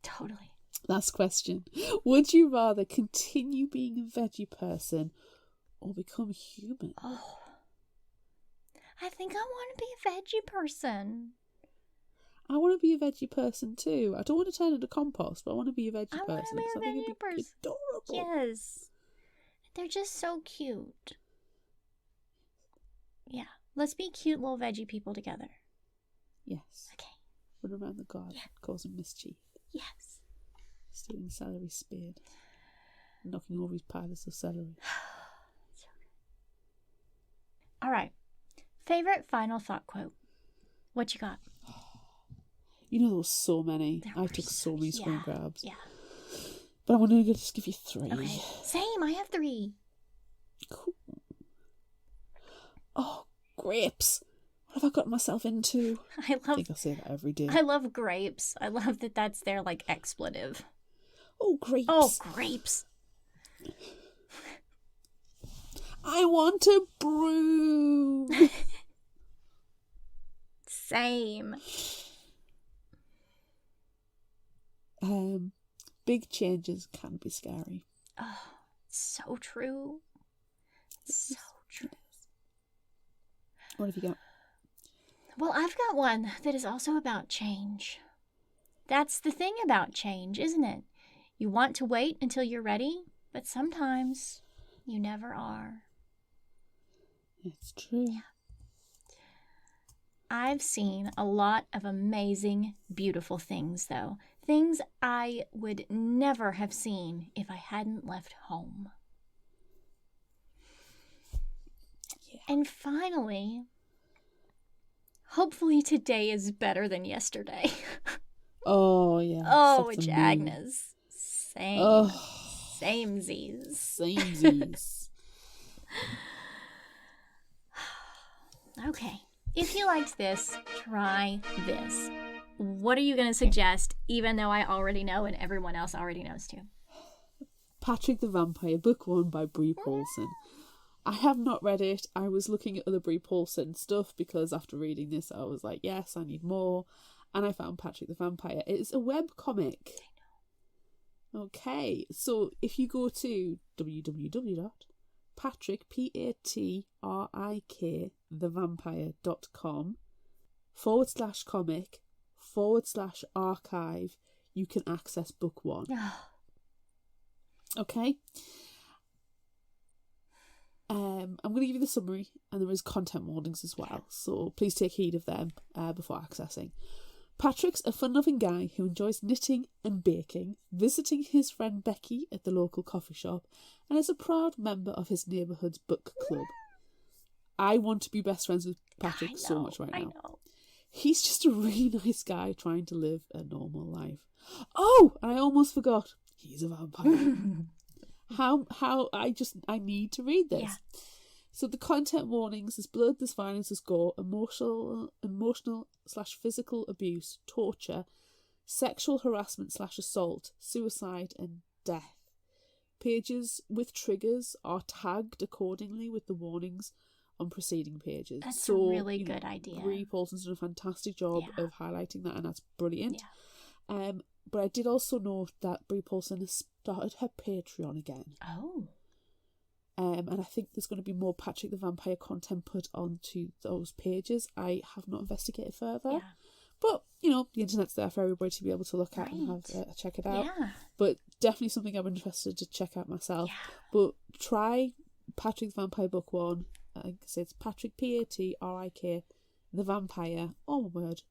Totally. Last question. Would you rather continue being a veggie person or become human? Oh. I think I want to be a veggie person. I want to be a veggie person too. I don't want to turn into compost, but I want to be a veggie I person. want to be a I think veggie it'd be person. adorable. Yes. They're just so cute. Yeah. Let's be cute little veggie people together. Yes. Okay. Run around the garden, causing mischief. Yes. Stealing celery spade. Knocking over his piles of celery. All right. Favorite final thought quote. What you got? You know, there was so many. There I were took so many screen grabs. Yeah. But I'm going to just give you 3. Okay. Same. I have 3. Cool. Oh, grapes. What have I gotten myself into? I think I say that every day. I love grapes. I love that that's their, like, expletive. Oh, grapes. Oh, grapes. I want a broom. Same. Big changes can be scary. Oh, so true. So true. What have you got? Well, I've got one that is also about change. That's the thing about change, isn't it? You want to wait until you're ready, but sometimes you never are. It's true. Yeah. I've seen a lot of amazing, beautiful things, though. Things I would never have seen if I hadn't left home. Yeah. And finally, hopefully today is better than yesterday. Oh, yeah. Oh, which Agnes. Same. Oh. Samesies. Samesies. Okay. If you liked this, try this. What are you going to suggest, even though I already know and everyone else already knows too? Patrick the Vampire, book 1 by Bree Paulsen. I have not read it. I was looking at other Bree Paulsen stuff because after reading this, I was like, yes, I need more. And I found Patrick the Vampire. It is a webcomic. Okay, so if you go to www.patrick, Patrik, thevampire.com /comic/archive, you can access book 1. Okay? I'm going to give you the summary, and there is content warnings as well, so please take heed of them before accessing. Patrick's a fun-loving guy who enjoys knitting and baking, visiting his friend Becky at the local coffee shop, and is a proud member of his neighbourhood's book club. I want to be best friends with Patrick so much right now. I know. He's just a really nice guy trying to live a normal life. Oh, and I almost forgot. He's a vampire. How I need to read this. Yeah. So the content warnings: there's blood, there's violence, there's gore, emotional/physical abuse, torture, sexual harassment/assault, suicide, and death. Pages with triggers are tagged accordingly with the warnings on preceding pages. That's a really good idea. Bree Paulsen's done a fantastic job of highlighting that, and that's brilliant. Yeah. But I did also note that Bree Paulsen has started her Patreon again. Oh. And I think there's going to be more Patrick the Vampire content put onto those pages. I have not investigated further. Yeah. But, the internet's there for everybody to be able to look at and have check it out. Yeah. But definitely something I'm interested to check out myself. Yeah. But try Patrick the Vampire book 1. Like I said, it's Patrick, Patrik, the Vampire, all one word,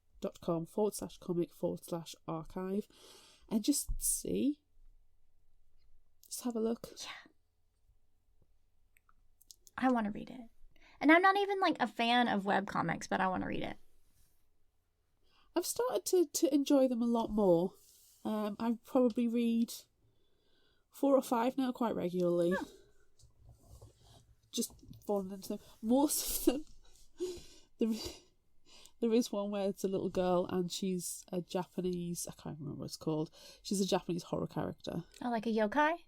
.com /comic/archive. And just see. Just have a look. Yeah. I want to read it. And I'm not even a fan of webcomics, but I want to read it. I've started to enjoy them a lot more. I probably read 4 or 5 now quite regularly. Huh. Just falling into them. Most of them, there is one where it's a little girl and she's a Japanese, I can't remember what it's called. She's a Japanese horror character. Oh, like a yokai?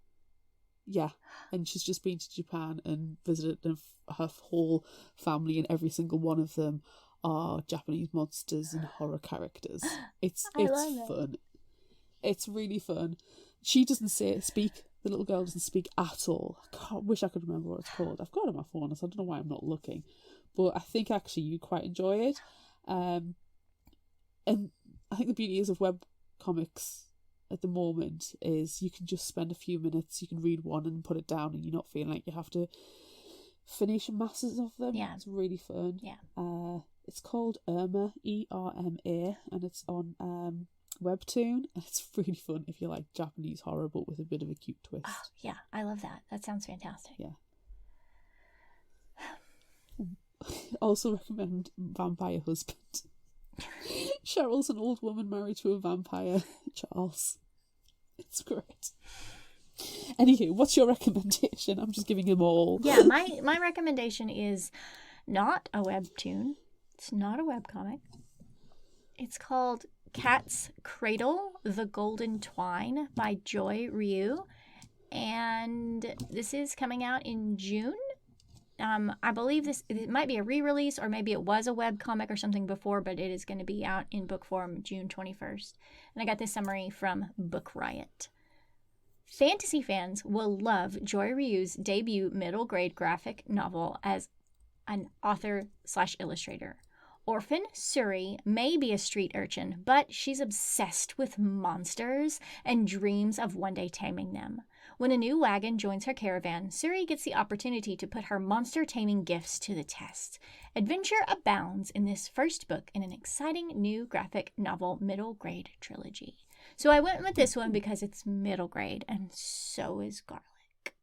Yeah, and she's just been to Japan and visited, and her whole family and every single one of them are Japanese monsters and horror characters. It's fun. It's really fun. She doesn't speak. The little girl doesn't speak at all. I wish I could remember what it's called. I've got it on my phone, so I don't know why I'm not looking. But I think actually you'd quite enjoy it. And I think the beauty is of web comics at the moment is you can just spend a few minutes, you can read one and put it down, and you're not feeling like you have to finish masses of them. Yeah. It's really fun. Yeah. It's called Irma, ERMA, and it's on Webtoon, and it's really fun if you like Japanese horror but with a bit of a cute twist. Oh, yeah, I love that. That sounds fantastic. Yeah. Also recommend Vampire Husband. Cheryl's an old woman married to a vampire, Charles. It's great. Anywho, what's your recommendation? I'm just giving him all. Yeah, my recommendation is not a webtoon. It's not a webcomic. It's called Cat's Cradle, The Golden Twine by Joy Ryu. And this is coming out in June. I believe it might be a re-release, or maybe it was a web comic or something before, but it is going to be out in book form June 21st. And I got this summary from Book Riot. Fantasy fans will love Joy Ryu's debut middle grade graphic novel as an author/illustrator. Orphan Suri may be a street urchin, but she's obsessed with monsters and dreams of one day taming them. When a new wagon joins her caravan, Suri gets the opportunity to put her monster-taming gifts to the test. Adventure abounds in this first book in an exciting new graphic novel middle grade trilogy. So I went with this one because it's middle grade, and so is Garlic.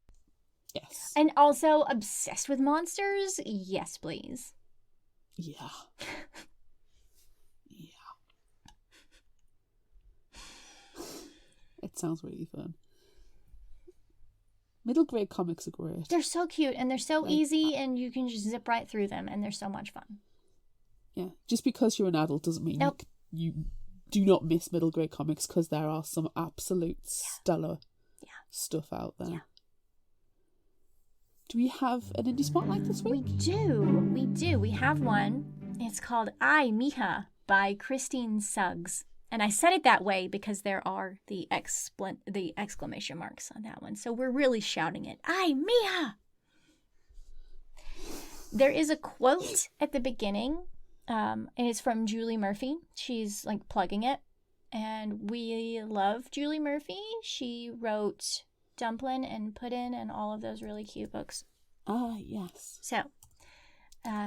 Yes. And also obsessed with monsters? Yes, please. Yeah. Yeah. It sounds really fun. Middle grade comics are great. They're so cute, and they're so easy, and you can just zip right through them, and they're so much fun. Yeah. Just because you're an adult doesn't mean Nope. you do not miss middle grade comics, because there are some absolute stellar stuff out there. Yeah. Do we have an indie spotlight this week? We do. We have one. It's called I, Miha by Christine Suggs. And I said it that way because there are the exclamation marks on that one. So we're really shouting it. I, Miha! There is a quote at the beginning. And it's from Julie Murphy. She's like plugging it. And we love Julie Murphy. She wrote Dumplin' and Puddin' and all of those really cute books. Ah, yes. So,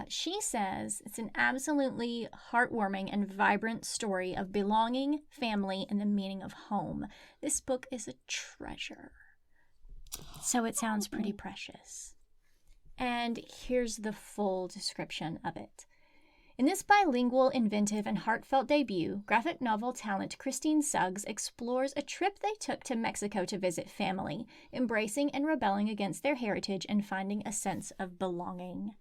she says it's an absolutely heartwarming and vibrant story of belonging, family, and the meaning of home. This book is a treasure. So it sounds pretty precious. And here's the full description of it. In this bilingual, inventive, and heartfelt debut, graphic novel talent Christine Suggs explores a trip they took to Mexico to visit family, embracing and rebelling against their heritage and finding a sense of belonging.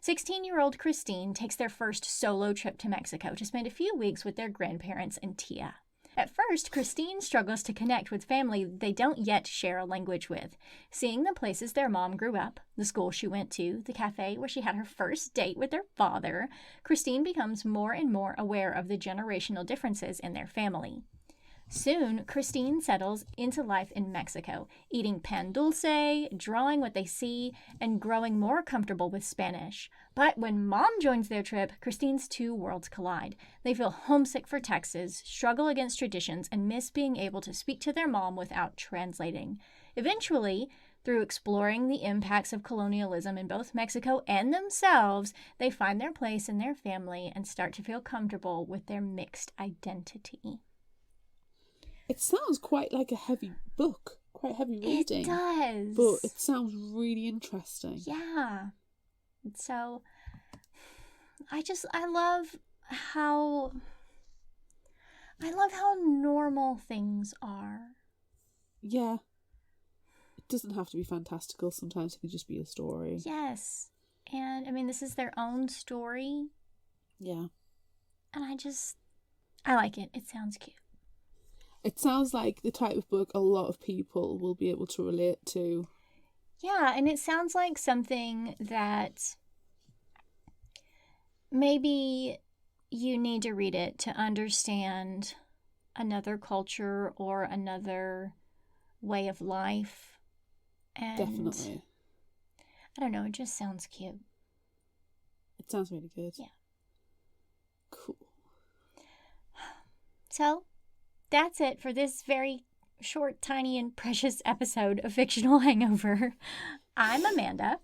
16-year-old Christine takes their first solo trip to Mexico to spend a few weeks with their grandparents and Tia. At first, Christine struggles to connect with family they don't yet share a language with. Seeing the places their mom grew up, the school she went to, the cafe where she had her first date with her father, Christine becomes more and more aware of the generational differences in their family. Soon, Christine settles into life in Mexico, eating pan dulce, drawing what they see, and growing more comfortable with Spanish. But when Mom joins their trip, Christine's two worlds collide. They feel homesick for Texas, struggle against traditions, and miss being able to speak to their mom without translating. Eventually, through exploring the impacts of colonialism in both Mexico and themselves, they find their place in their family and start to feel comfortable with their mixed identity. It sounds quite like a heavy book, quite heavy reading. It does. But it sounds really interesting. Yeah. So, I love how normal things are. Yeah. It doesn't have to be fantastical. Sometimes it can just be a story. Yes. And, I mean, this is their own story. Yeah. And I like it. It sounds cute. It sounds like the type of book a lot of people will be able to relate to. Yeah, and it sounds like something that maybe you need to read it to understand another culture or another way of life. And Definitely. I don't know, it just sounds cute. It sounds really good. Yeah. Cool. So, that's it for this very short, tiny, and precious episode of Fictional Hangover. I'm Amanda.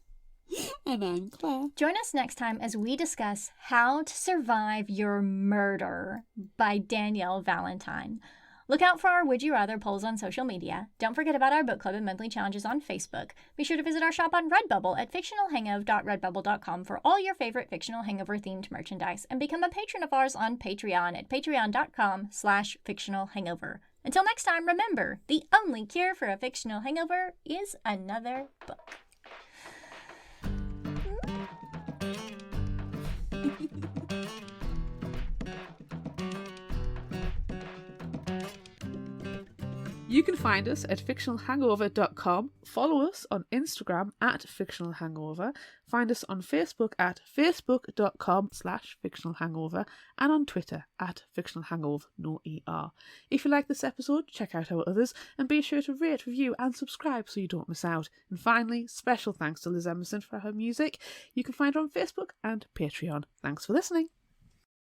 And I'm Claire. Join us next time as we discuss How to Survive Your Murder by Danielle Valentine. Look out for our Would You Rather polls on social media. Don't forget about our book club and monthly challenges on Facebook. Be sure to visit our shop on Redbubble at fictionalhangover.redbubble.com for all your favorite Fictional Hangover themed merchandise, and become a patron of ours on Patreon at patreon.com/fictionalhangover. Until next time, remember, the only cure for a fictional hangover is another book. You can find us at fictionalhangover.com, follow us on Instagram at fictionalhangover, find us on Facebook at facebook.com/fictionalhangover, and on Twitter at fictionalhangover, no ER. If you like this episode, check out our others, and be sure to rate, review, and subscribe so you don't miss out. And finally, special thanks to Liz Emerson for her music. You can find her on Facebook and Patreon. Thanks for listening.